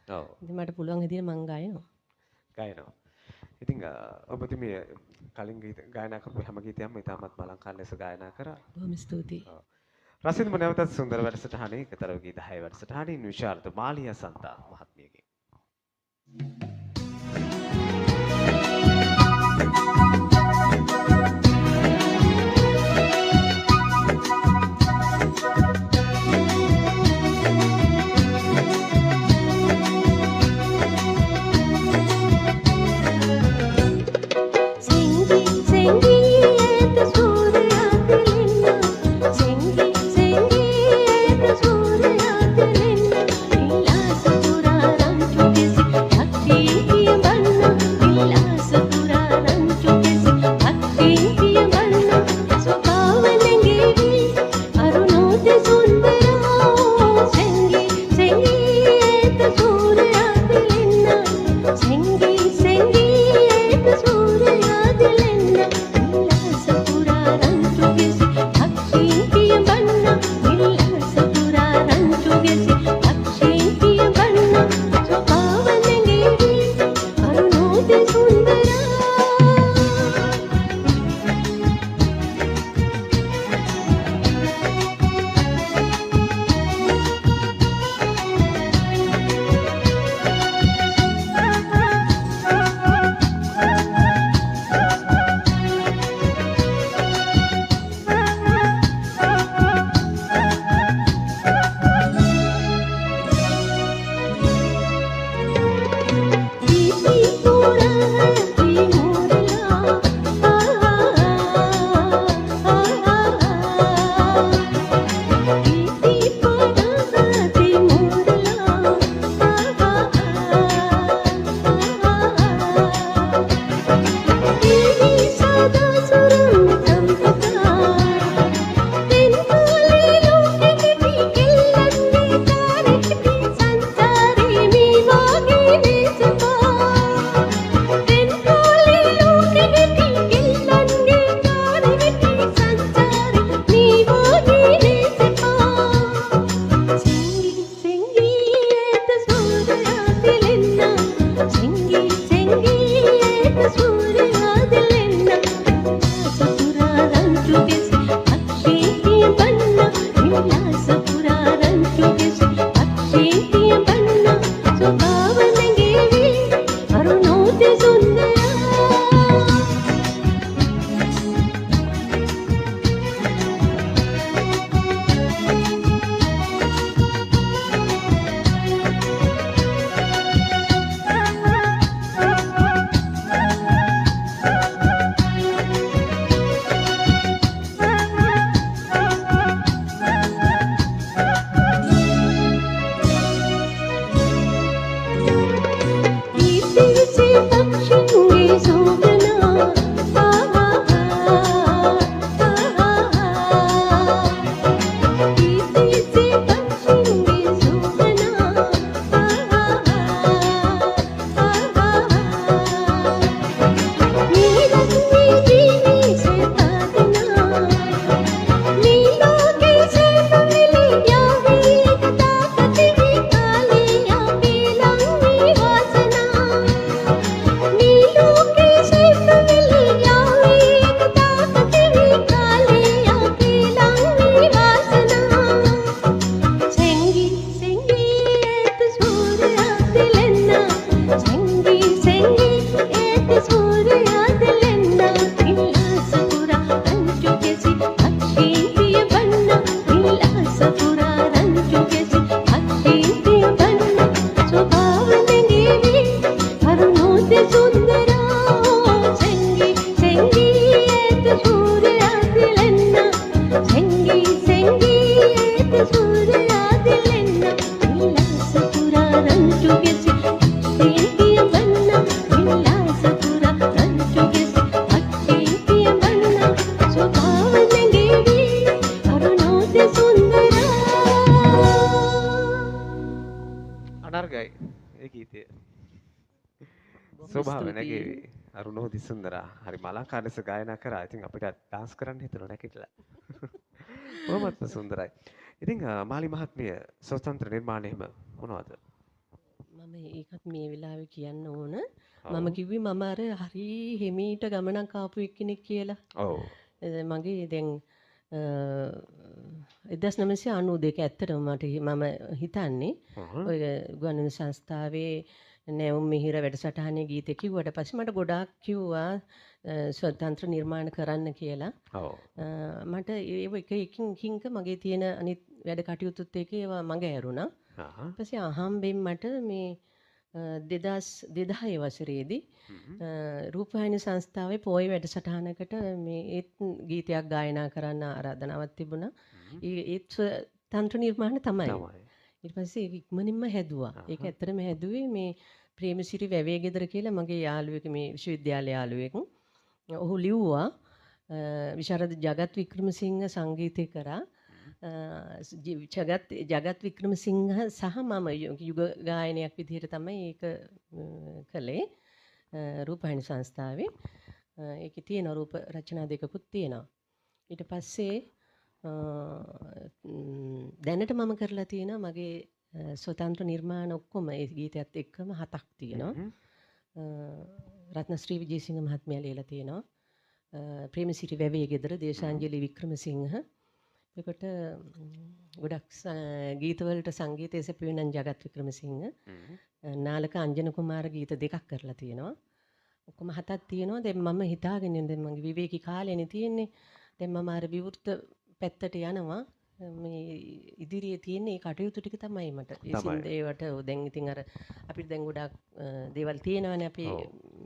ඔව්. ඉතින් මට පුළුවන් විදිහට මං ගයනවා. ගයනවා. ඉතින් ඔබ ඉතින් මේ කලින් ගීත ගායනා කරපු හැම ගීතයක්ම ඉතාමත් මලංකල් ලෙස ගායනා කරා. බොහොම ස්තුතියි. ඔව්. රසින්ම නැවතත් සුන්දර වැඩසටහනේ එකතර ගීත 6 වැඩසටහනින් විශාරද මාලියා සන්තා මහත්මියගේ අනර්ගයි ඒ ගීතය බොහොම ස්වභාව ස්තුතියි. නැගේවි අරුණෝදි සුන්දරා හරි මලංකාර ලෙස ගායනා කරා. ඉතින් අපිට ඩාන්ස් කරන්න හිතුණා නැකිටලා. බොහොමත්ම සුන්දරයි. ඉතින් මාලි මහත්මිය ස්වතන්ත්‍ර නිර්මාණය එහෙම මොනවද? මම ඒකත් මේ වෙලාවේ කියන්න ඕන. ඔව්. මම කිව්වේ මම අර හරි හිමීට ගමනක් ආපු එක්කෙනෙක් කියලා. ඔව්. මගේ දැන් 1992 ඇත්තටම මම හිතන්නේ ඔය ගුවන්විදුලි සංස්ථාවේ නැවුම් මිහිර වැඩසටහනේ ගීත කිව්වට පස්සේ මට ගොඩාක් කිව්වා ස්වතන්ත්‍ර නිර්මාණ කරන්න කියලා. ඔව්. මට ඒ එකකින්ක මගේ තියෙන අනිත් වැඩ කටයුතුත් එක්ක ඒවා මඟ ඇරුණා. ආහ්. ඊපස්සේ අහම්බෙන් මට මේ 2010 වසරේදී රූපවාහිනී සංස්ථාවේ පොයි වැඩසටහනකට මේ ඒත් ගීතයක් ගායනා කරන්න ආරාධනාවක් තිබුණා. ඒත් තන්ත්‍ර නිර්මාණ තමයි. තමයි. ඊට පස්සේ ඒක ඉක්මනින්ම හැදුවා. ඒක ඇත්තටම හැදුවේ මේ ප්‍රේමසිරි වැවේ ගෙදර කියලා මගේ යාළුවෙක් මේ විශ්වවිද්‍යාල යාළුවෙක්. ඔහු ලිව්වා විශාරද ජගත් වික්‍රමසිංහ සංගීතය කරා. ජගත් වික්‍රමසිංහ සහ මම යුග ගායනයක් විදිහට තමයි ඒක කළේ රූපවාහිනී සංස්ථාවේ. ඒකේ තියෙන රූප රචනා දෙකකුත් තියෙනවා. ඊට පස්සේ දැනට මම කරලා තියෙනවා මගේ ස්වතන්ත්‍ර නිර්මාණ ඔක්කොම ඒ ගීතයත් එක්කම 7ක් තියෙනවා. රත්නශ්‍රී විජේසිංහ මහත්මයා ලියලා තියෙනවා. ප්‍රේමසිරි වැවේ ගෙදර දේශාංජලි වික්‍රමසිංහ. ඒකට ගොඩක් ගීතවලට සංගීතය සැපයුණන් ජගත් වික්‍රමසිංහ. නාලක අංජන කුමාර ගීත දෙකක් කරලා තියෙනවා. ඔක්කොම 7ක් තියෙනවා. දැන් මම හිතාගෙන දැන් මගේ විවේකී කාලෙනේ තියෙන්නේ. දැන් මම අර විවෘත පැත්තට යනවා. මේ ඉදිරියේ තියෙන මේ කටයුතු ටික තමයි මට. ඒ සින්දේවට දැන් ඉතින් අර අපිට දැන් ගොඩක් දේවල් තියෙනවානේ අපේ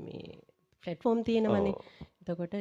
මේ platform තියෙනවනේ. එතකොට